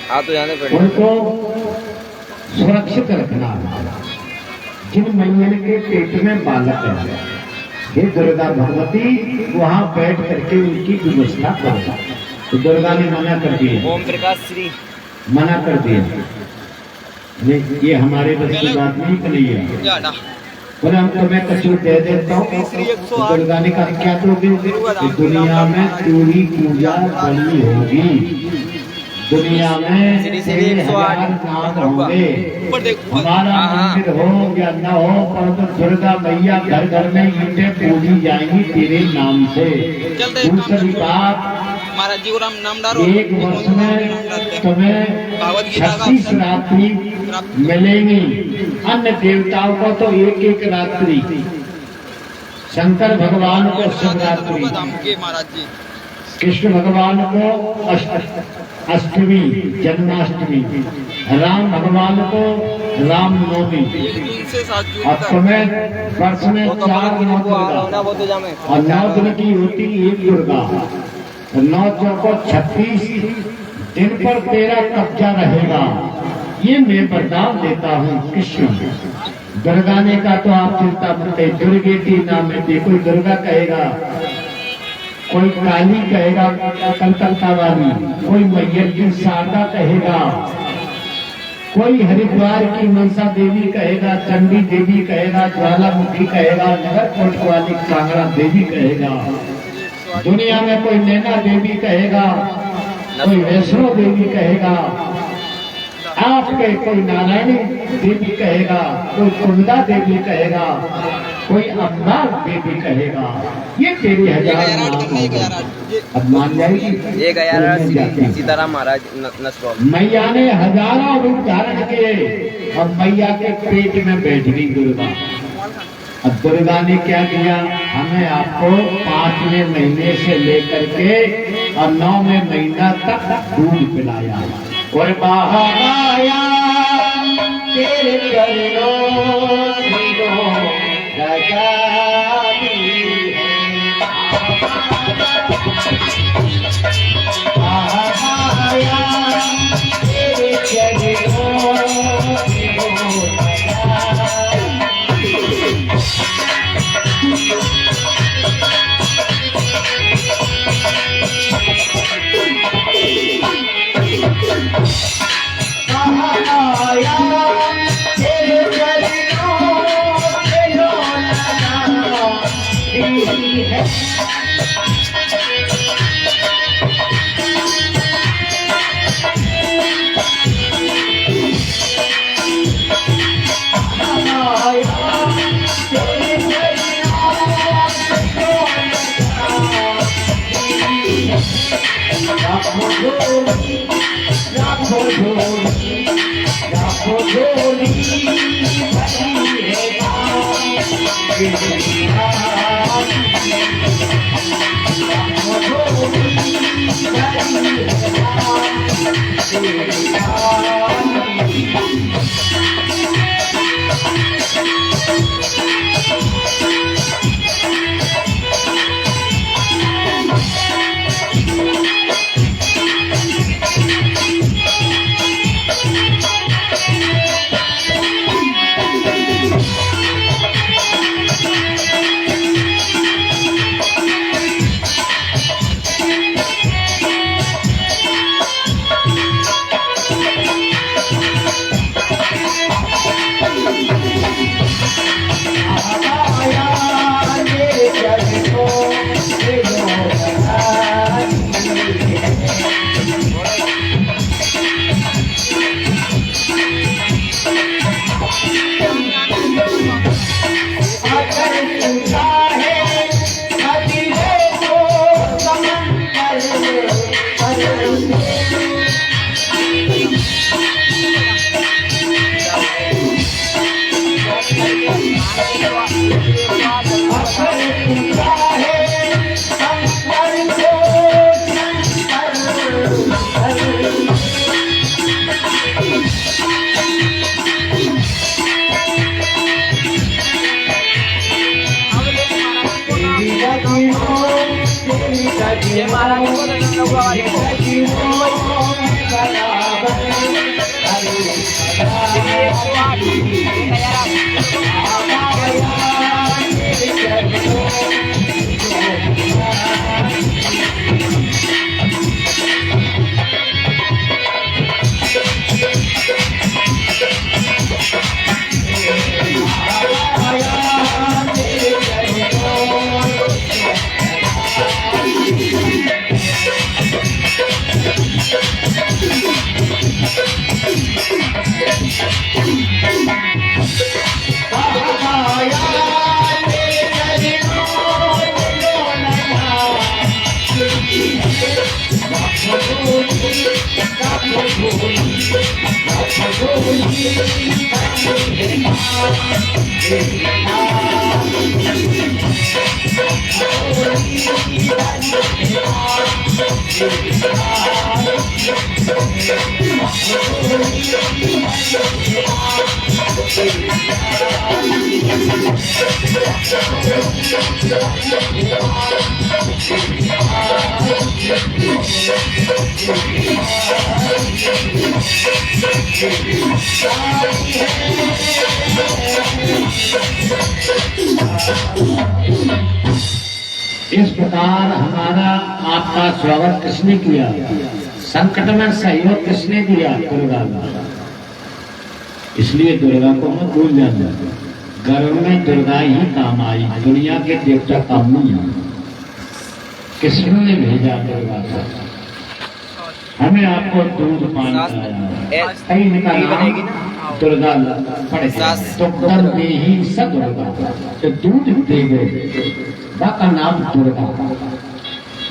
हाँ तो जाने पड़ेगा। उनको सुरक्षित रखना। जिन मैयन के पेट में बालक है, हे दुर्गा भगवती वहां बैठ करके उनकी व्यवस्था करो। तो दुर्गा ने मना कर दिया, ओम प्रकाश श्री मना कर दिया, ये हमारे बस की बात नहीं कही है। बोले हम तुम्हें कछू दे देता हूँ। तो दुर्गा ने कहा क्या दोगे? दुनिया में तेरी पूजा बड़ी होगी, दुनिया में 1000 नाग होंगे, हमारा मंदिर हो या न हो, परंतु दुर्गा मैया घर घर में ईंटें पूजी जाएंगी तेरे नाम से। दूसरी बात, एक वर्ष में तुम्हें 36 रात्रि मिलेंगी, अन्य देवताओं को तो एक एक रात्रि, शंकर भगवान को शिवरात्रि, कृष्ण भगवान को अष्टमी जन्माष्टमी, राम भगवान को रामनवमी। अब तुम्हें वर्ष में 4 नौ दुर्गा और 9 दिन की होती एक दुर्गा, 9 चौको 36 दिन पर तेरा कब्जा रहेगा, ये मैं वरदान देता हूँ कृष्ण। दुर्गा ने कहा तो आप चिंता मत करिए, दुर्गेति नाम है। कोई दुर्गा कहेगा, कोई काली कहेगा कलकत्ता वाली, कोई मैयर की शारदा कहेगा, कोई हरिद्वार की मनसा देवी कहेगा, चंडी देवी कहेगा, ज्वालामुखी कहेगा, नगर कोट वाली कांगड़ा देवी कहेगा, दुनिया में कोई नैना देवी कहेगा, कोई वैष्णो देवी कहेगा, आपके कोई नारायणी देवी कहेगा, कोई कुंदा देवी कहेगा, कोई अम्बा देवी कहेगा। ये तेरी 1000 अब मान जाएगी। ये गया सीताराम महाराज नसवाल। मैया ने हजारों रूप धारण किए और मैया के पेट में बैठ गई दुर्गा। अब दुर्गा ने क्या किया, हमें आपको 5वें महीने से लेकर के और 9वें महीना तक दूध पिलाया और बाहर आया तेरे चरणों इस प्रकार हमारा आपका स्वागत किसने किया, संकट में सहयोग किसने दिया, दुर्गा माता। इसलिए दुर्गा को मत भूल जाना, घर में दुर्गा ही काम आई, दुनिया के देवता काम नहीं आए। किसने भेजा दुर्गा को, हमें आपको दूध पान कराया, कहीं का नाम दुर्गा पड़े तो कर में ही सब दुर्गा, तो दूध दे गए का नाम दुर्गा।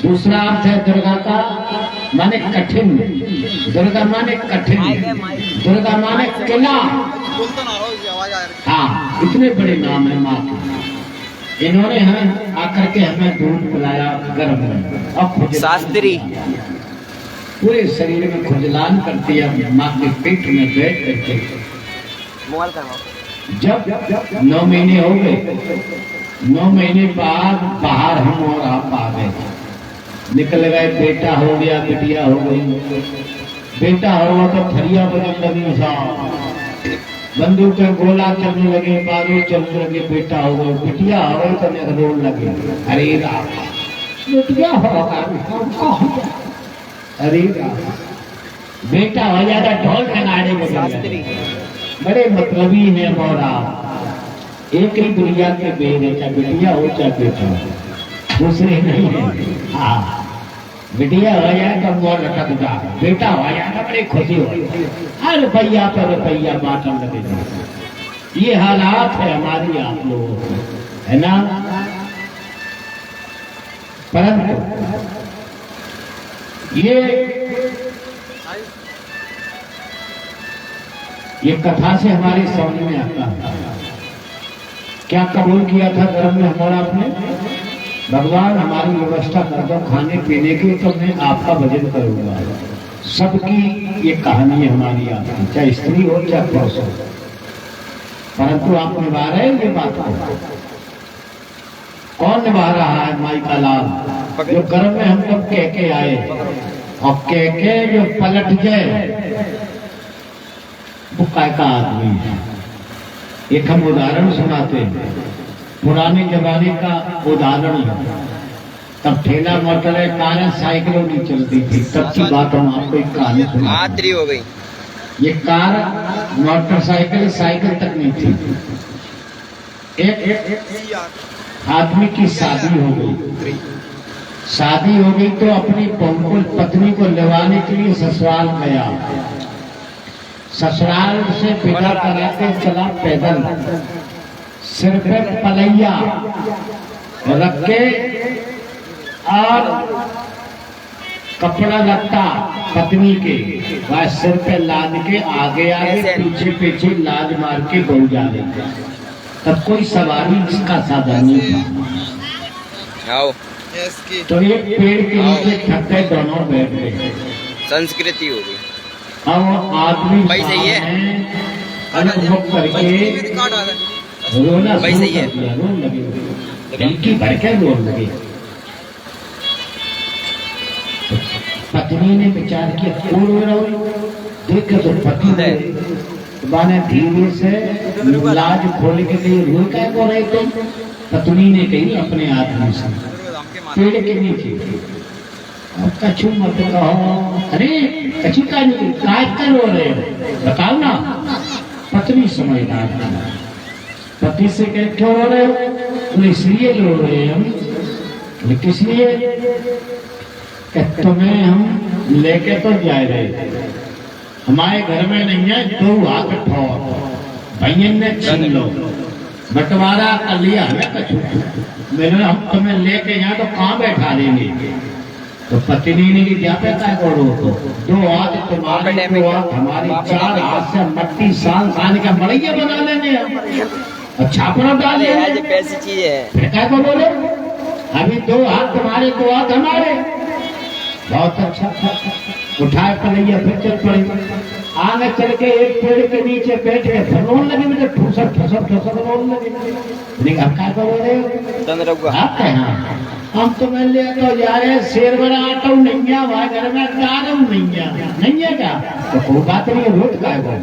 दूसरा अर्थ है दुर्गा का माने कठिन, दुर्गा माने कठिन, दुर्गा माने किला। हाँ, इतने बड़े नाम है माँ के। इन्होंने हमें आकर के हमें दूध पिलाया गर्भ में, अब शास्त्री पूरे शरीर में खुजलान करती है माँ के पेट में बैठ करके। जब 9 महीने हो गए, 9 महीने बाद बाहर हम और आप आ गए, निकल गए, बेटा हो गया, बिटिया हो गई। बेटा हुआ तो फरिया बजने लगी, बंदूक के गोला चलने लगे, बारूद चलने लगे, बेटा हो गए। बिटिया हो गई तो रोने लगे, अरे राम बिटिया होगा, अरे बेटा हो जाता ढोल नगाड़े बजे। बड़े मतलबी है मोरा, एक ही दुनिया के बेर है, चाहे बिटिया हो चाहे बेटा हो, दूसरे नहीं है। हाँ, बिटिया हो जाए तो मोर लटक जाए, बेटा हो जाए तो बड़ी खुशी हो, हर रुपया पर रुपया बांटने लगे। ये हालात है हमारी आप लोगों को, है ना। परंतु ये कथा से हमारे समझ में आता है, क्या कबूल किया था धर्म में हमारा आपने, भगवान हमारी व्यवस्था कर दो खाने पीने की तो मैं आपका भजन करूंगा। सबकी ये कहानी है हमारी आपकी, चाहे स्त्री हो चाहे पुरुष हो, परंतु आप निभा रहे हैं ये बात को। कौन निभा रहा है माई का लाभ, जो गर्भ में हम लोग कह के आए और कह के जो पलट गए, वो काय का आदमी है। एक हम उदाहरण सुनाते हैं, पुराने जमाने का उदाहरण है। तब ठेला मोटर कार साइकिलों नहीं चलती थी, तब की बात हम आपको एक कहानी सुनाते हो गई। ये कार मोटरसाइकिल साइकिल तक नहीं थी। एक आदमी की शादी हो गई, शादी हो गई तो अपनी पत्नी को लेवाने के लिए ससुराल गया। ससुराल से विदा करा के चला पैदल, सिर पे पलैया रख के और कपड़ा लत्ता पत्नी के वह सिर पे लाद के आगे आगे पीछे पीछे लाद मार के गौ जा रही। तब कोई सवारी इसका साधन नहीं था। तो एक पेड़ के नीचे थक गए, दोनों बैठ गए। संस्कृति हो गई। अब आदमी भाई सही है, अनुभव करके रोना भाई सही है, रोन लगे, इनकी भर के रोन लगे। पत्नी ने विचार किया, क्यों रो रहा हूं, देखे तो पति माने धीरे से लाज खोल के लिए रोल क्या को रहे तुम। पत्नी ने कही अपने आदमी से पेड़ के नीचे, अब कछु मत कहो। अरे कछु का नहीं, काट कर रो रहे हो बताओ ना। पत्नी समझदार थी, पति से कह क्यों रो रहे हो? बोले इसलिए रो रहे हैं हम। किस लिए? तुम्हें हम लेके तो जा रहे थे, हमारे घर में नहीं है, 2 हाथ ठोर भैया ने छीन लो, बंटवारा कर लिया हमें कछु। मैंने हम तुम्हें लेके यहाँ तो कहाँ बैठा देंगे? तो पत्नी ने क्या पैसा करो तो 2 हाथ तुम्हारे, 2 हाथ हमारे, 4 हाथ से मट्टी सान सान का मड़ैया बना लेंगे हम, अच्छा पर डाल देंगे। कैसी चीज है? फिर क्या को बोले अभी 2 हाथ तुम्हारे, 2 हाथ हमारे। बहुत अच्छा उठाए पलैया फिर चल पड़े। आगे चल के एक पेड़ के नीचे बैठ के रोने लगे, मुझे ठुसर ठुसर ठुसर रोने लगे। अब क्या बोल रहे हो? आप कहाँ हम तुम्हें ले तो जाए शेर बड़ा आटा नहीं है, हमारे घर में दारू नहीं है क्या? तो कोई बात नहीं, रोट का है।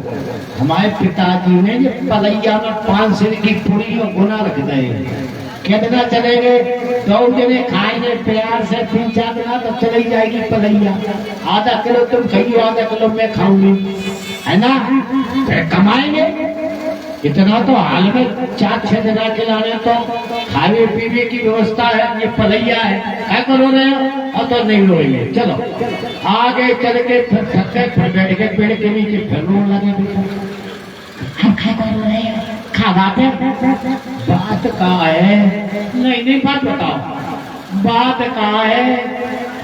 हमारे पिताजी ने ये पलैया में 5 सिर की पूरी और गुना रख दे। कितना चलेंगे? 2 जने खाएंगे प्यार से 3-4 दिन तो चली जाएगी पलैया। आधा किलो तुम खाइए, आधा किलो मैं खाऊंगी, है ना? फिर कमाएंगे इतना तो हाल में 4-6 जना खिलाने तो खाने पीने की व्यवस्था है। ये पलैया है, क्या करो रहे हो? और तो नहीं रोएंगे। चलो आगे चल के फिर थके, फिर बैठ के पेड़ के नीचे फिर रोने लगे। हम क्या करो रहे हो? खावाते बात कहाँ है? नहीं बात बताओ, बात कहाँ है?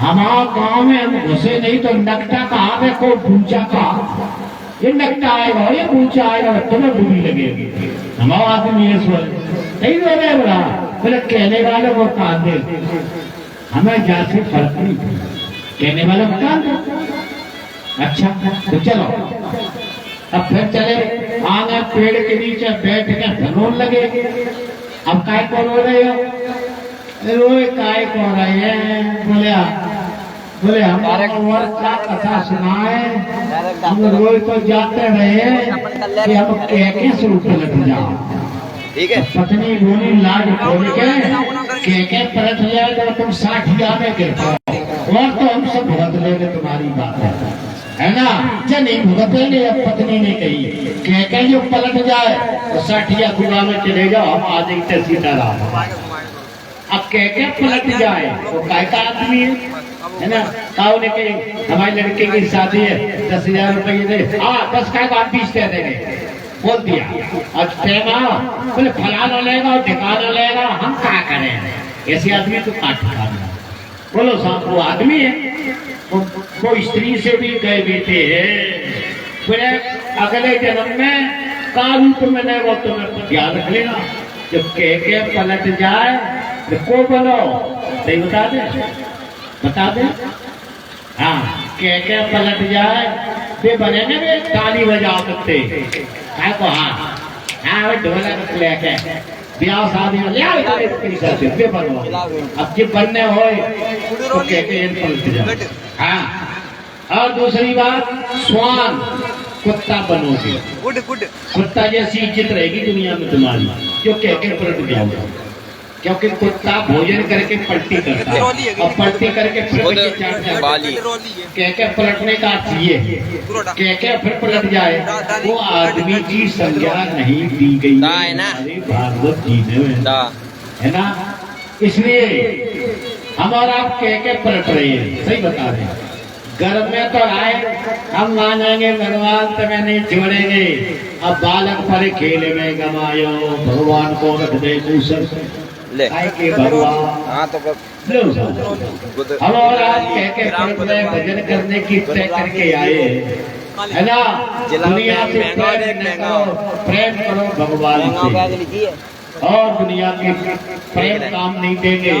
हमारे गांव में हम घुसे नहीं तो नकटा कहाँ है, को पूछा कहा ये नकटा आएगा, ये पूछा आएगा, तुम्हें बुरी लगेगी। हमारा आदमी है स्वर नहीं रो रहे बोला, बोले कहने वाले वो कान दे, हमें जासे फर्क नहीं, कहने वाले वो कान दे। अच्छा तो चलो अब फिर चले आगे पेड़ के नीचे बैठ के रोने लगे। अब काय को रो रहे हो? रोए काय को रहे हैं? बोले हमारे का कथा सुनाए, हम रोए तो जाते रहे कि हम कैके से ऊपर लग जाओ। ठीक है। पत्नी बोली लाज खोल के पलट जाए तो तुम 60 में गिर पाओ, और तो हम सब भुगत लेंगे, तुम्हारी बात है ना? नहीं भुगतेंगे। अब पत्नी ने कही कह जो पलट जाए तो 60 गुना में चले जाओ, हम आ जाते सीताराम। अब कह पलट जाए तो काय का आदमी है ना? ताऊ ने कही हमारी लड़के की शादी है, 10,000 रुपये दे। हाँ 10 का 20 दे देंगे, बोल दिया। अब प्रेमा बोले फलाना लेगा और ठिकाना लेगा, हम क्या करें? ऐसे आदमी तो का ठिकाना? बोलो साहब वो आदमी है, वो स्त्री से भी गए बेटे है, फिर अगले जन्म में का रूप में वो तुम्हें याद रख लेना। जब कह पलट जाए तो को बनो सही बता दे। हाँ कह पलट जाए वे बने ना, वे ताली बजा सकते काय को। हाँ ढोलक लेके ब्याह शादी में ले बनो। अब जब बनने हो तो पलट जाए। हाँ और दूसरी बात, स्वान कुत्ता बनोगे, कुत्ता जैसी इज्जत रहेगी दुनिया में तुम्हारी, जो कह पलट जाओगे। क्योंकि कुत्ता भोजन करके पलटी करता है और पलटी करके कह पलटने का अर्थ ये कह फिर पलट जाए, वो आदमी की संज्ञा नहीं दी गई भागवत जी ने, है ना? इसलिए हम और आप कह पलट रहे हैं, सही बता रहे हैं। घर में तो आए हम मानेंगे भगवान तुम्हें नहीं छोड़ेंगे। अब बालक पर खेल में गमायो, भगवान को रख दे दूसर के भगवान। हाँ तो हम और आप कह के भजन करने की तय करके आए, है ना? दुनिया से प्रेम करो भगवान से, और दुनिया के प्रेम काम नहीं देंगे।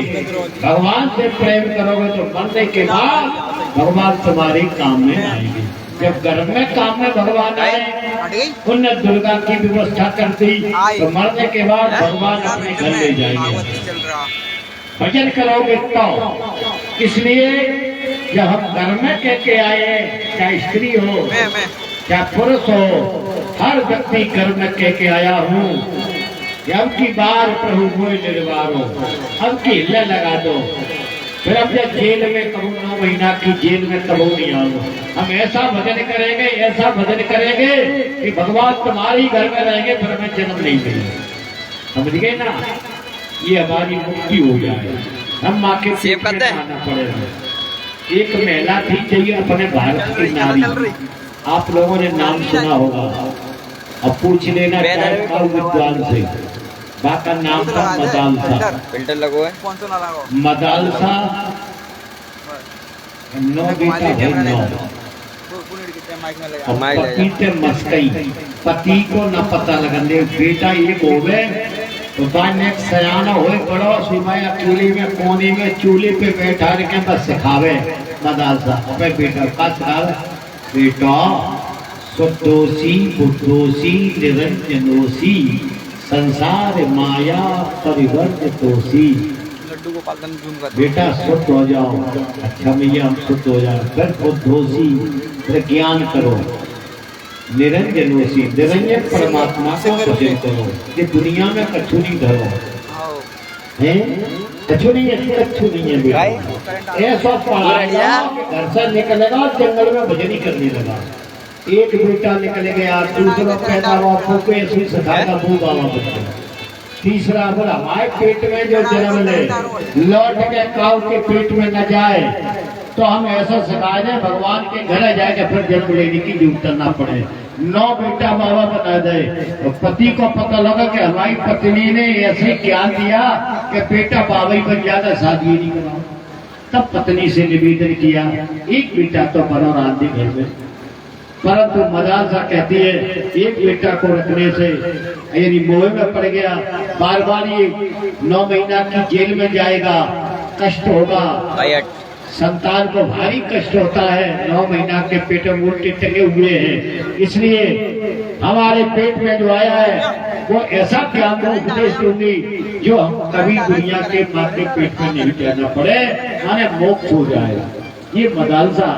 भगवान से प्रेम करोगे तो मरने के बाद भगवान तुम्हारे काम में आएंगे। जब घर में काम में भगवान आए, उनने दुर्गा की व्यवस्था कर दी, तो मरने के बाद भगवान अपने घर ले जाएंगे। भजन करोगे तो इसलिए जब हम घर में कह के आए, चाहे स्त्री हो क्या पुरुष हो, हर व्यक्ति कर्म के आया हूँ। अब की बार प्रभु मोय निर्वारो, अब की हिल्ला लगा दो। फिर अब जब जेल में कबू 9 महीना की जेल में कबू नहीं आओ। हम ऐसा भजन करेंगे, ऐसा भजन करेंगे कि भगवान तुम्हारे घर में रहेंगे, फिर हमें जन्म नहीं मिलेगा। समझ गए ना? ये हमारी मुक्ति हो जाए। हम माँ के पेट में आना पड़ेगा। एक महिला थी चाहिए अपने भारत की नारी, आप लोगों ने नाम सुना होगा, अब पूछ लेना विद्वान से। बाका नाम था मदालसा। फिल्टर लगो है मदालसा 9 बेटा है, 9। पति से मस्कई, पति को न पता लगने बेटा एक हो गए तो बाद में सयाना हो बड़ो सुबह अकेले में कोने में चूल्हे पे बैठा के बस सिखावे मदालसा अपने बेटा का सिखावे, बेटा सुदोषी बुद्धोषी निरंजनोषी संसार माया परिवर्तितोषी। लड्डू को पालन जूम कर बेटा शुद्ध हो जाओ। अच्छा भैया हम शुद्ध हो जाओ। फिर बुद्धोषी, फिर ज्ञान करो। निरंजनोषी, निरंजन परमात्मा को भजन करो। ये दुनिया में कछु नहीं धरो है, कछु नहीं है, कछु नहीं है बेटा। ऐसा पढ़ाया घर से निकलेगा जंगल में भजन ही करने लगा। एक बेटा निकल गया, दूसरा पैदा हुआ, फोको ऐसी सखाएगा वो बाबा बच्चा। तीसरा बोला हमारे पेट में जो जन्म ले लौट के काऊ के पेट में न जाए तो हम ऐसा सिखाए दें भगवान के घर जाएगा, फिर जन्म लेने की जरूरत ना पड़े। 9 बेटा बाबा बना दे। तो पति को पता लगा कि हमारी पत्नी ने ऐसे ज्ञान दिया कि बेटा बाबा ही बन जाता, शादी नहीं कराओ। तब पत्नी से निवेदन किया एक बेटा तो बनो रांधे घर में। परंतु मदालसा कहती है एक बेटा को रखने से यदि मोह में पड़ गया, बार बार ये 9 महीना की जेल में जाएगा, कष्ट होगा, संतान को भारी कष्ट होता है। 9 महीना के पेट में उल्टे टंगे हुए हैं, इसलिए हमारे पेट में जो आया है वो ऐसा ज्ञान को उपदेश दूंगी जो हम कभी दुनिया के माँ के पेट में नहीं कहना पड़े, माने मोक्ष हो जाएगा। ये मदालसा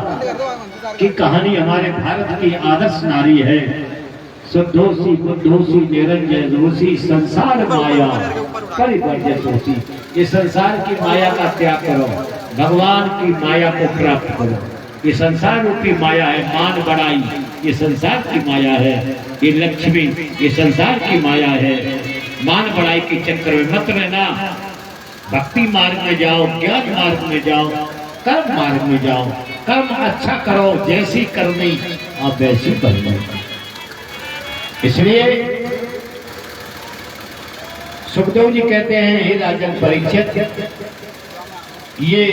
की कहानी हमारे भारत की आदर्श नारी है। शुद्धोषी बुद्धोषी निरंजनोषी संसार माया परिवर्तितोषी। ये संसार की माया का त्याग करो, भगवान की माया को प्राप्त करो। ये संसार रूपी माया है, मान बढ़ाई ये संसार की माया है, ये लक्ष्मी ये संसार की माया है। मान बढ़ाई के चक्कर में मत रहना, भक्ति मार्ग में जाओ, ज्ञान मार्ग में जाओ, कर्म मार्ग में जाओ। कर्म अच्छा करो, जैसी करनी आप वैसी करनी। इसलिए सुखदेव जी कहते हैं हे राजन परीक्षित, ये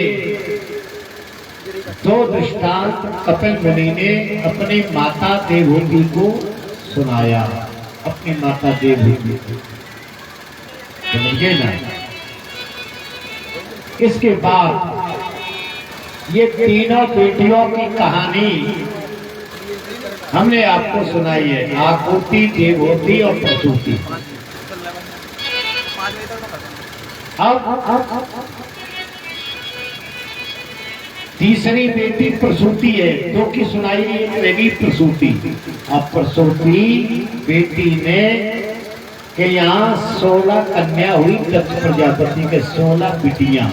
2 दृष्टांत कपिल मुनि ने अपनी माता देवहूति को सुनाया। अपनी माता देवहूति को समझिए ना। इसके बाद ये तीनों बेटियों की कहानी हमने आपको सुनाई है, आकुति, देवहूति और प्रसूति। अब तीसरी बेटी प्रसूति है, 2 की सुनाई है, प्रसूति। अब प्रसूति बेटी ने के यहाँ 16 कन्या हुई, दक्ष प्रजापति के 16 बिटियां।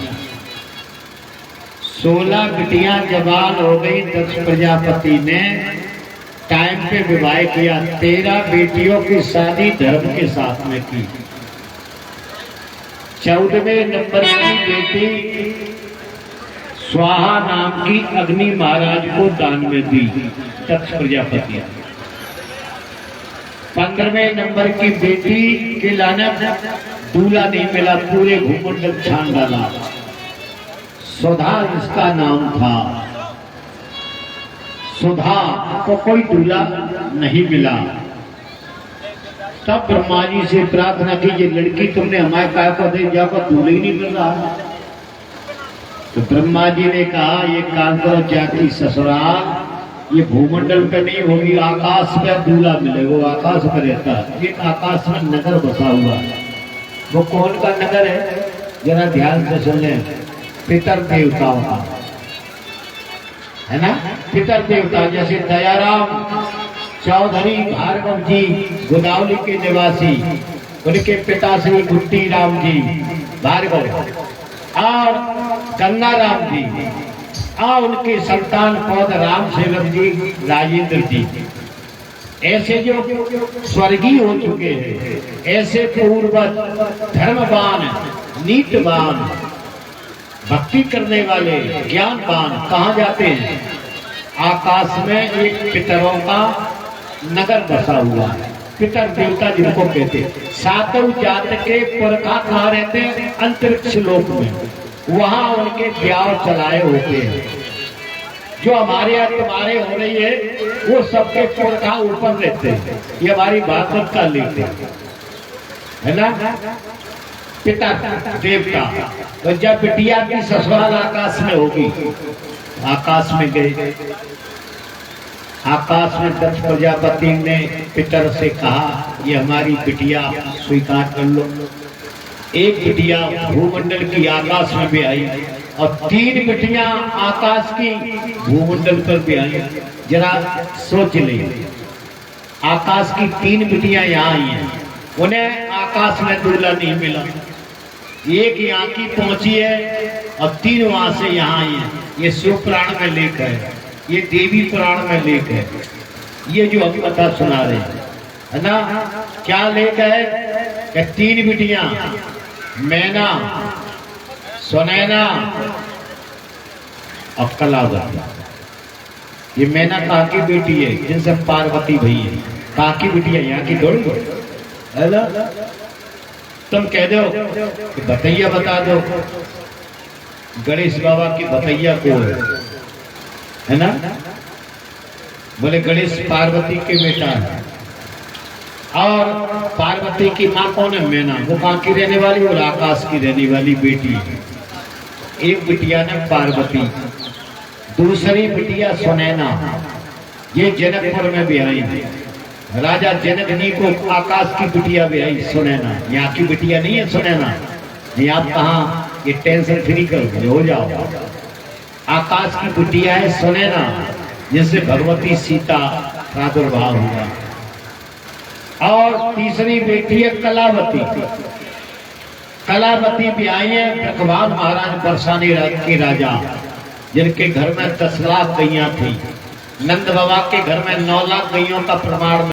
16 बिटियां जवान हो गई। दक्ष प्रजापति ने टाइम पे विवाह किया। 13 बेटियों की शादी धर्म के साथ में की। 14वें नंबर की बेटी स्वाहा नाम की अग्नि महाराज को दान में दी दक्ष प्रजापति। 15वें नंबर की बेटी के लाने दूल्हा नहीं मिला, पूरे भूमंडल छान डाला। सुधा इसका नाम था। सुधा को कोई दूल्हा नहीं मिला। तब ब्रह्मा जी से प्रार्थना की, ये लड़की तुमने हमारे काय को दे, जाकर दूल्हा ही नहीं मिल रहा। तो ब्रह्मा जी ने कहा ये काम करो, जाती ससुराल ये भूमंडल पे नहीं होगी, आकाश पे दूल्हा मिलेगा। वो आकाश पे रहता है। एक आकाश में नगर बसा हुआ है। वो कौन का नगर है जरा ध्यान से सुने। पितर देवताओं का है ना। पितर देवता जैसे दयाराम चौधरी भार्गव जी गुदावली के निवासी, उनके पिता श्री गुट्टी राम जी भार्गव और गंगा राम जी और उनके संतान पौध राम सेवक जी राजेंद्र जी, ऐसे जो स्वर्गीय हो चुके हैं, ऐसे पूर्वज धर्मवान, नीतिवान, भक्ति करने वाले, ज्ञानवान कहाँ जाते हैं? आकाश में एक पितरों का नगर बसा हुआ है, पितर देवता जिनको कहते हैं। सातों जात के पुरखा कहाँ रहते हैं? अंतरिक्ष लोक में, वहां उनके ब्याह चलाए होते हैं। जो हमारे यहाँ तुम्हारे हो रही है वो सबके पुरखा ऊपर रहते हैं, ये हमारी भागवत का लेख है ना। पिता देवता, तो जब बिटिया की ससुराल आकाश में होगी, आकाश में गए, आकाश में दक्ष प्रजापति ने पितर से कहा ये हमारी बिटिया स्वीकार कर लो। एक बिटिया भूमंडल की आकाश में भी आई और 3 बिटियां आकाश की भूमंडल पर भी आई। जरा सोच ले, आकाश की 3 बिटियां यहाँ आई हैं, उन्हें आकाश में दूल्हा नहीं मिला। एक यहाँ की पहुंची है और 3 वहां से यहाँ आई है। ये शिव पुराण में लेख है, ये देवी पुराण में लेख है, ये जो हम कथा सुना रहे हैं, है ना। क्या लेख है कि 3 बिटियां मैना, सुनैना और कलावती। ये मैना कहाँ की बेटी है? जिनसे पार्वती भई है। कहाँ की बेटी है? यहाँ की थोड़ी है ना। तुम कह दो कि बतैया बता दो, गणेश बाबा की बतैया को है ना। बोले गणेश पार्वती के बेटा है और पार्वती की माँ कौन है? मैना। वो कहाँ की रहने वाली? और आकाश की रहने वाली बेटी है। एक बिटिया ने पार्वती, दूसरी बिटिया सुनैना, ये जनकपुर में भी आई है। राजा जनक जी को आकाश की बिटिया भी आई सुनैना। यहाँ की बिटिया नहीं है सुनैना। नहीं, आप कहाँ ये टेंशन फ्री करोगे, हो जाओ। आकाश की बिटिया है सुनैना, जिससे भगवती सीता प्रादुर्भाव हुआ। और तीसरी बेटी है कलावती। कलावती भी आई है भगवान महाराज बरसाने के राजा, जिनके घर में 10 लाख गैया थी। नंद बाबा के घर में 9 लाख गैयों का प्रमाण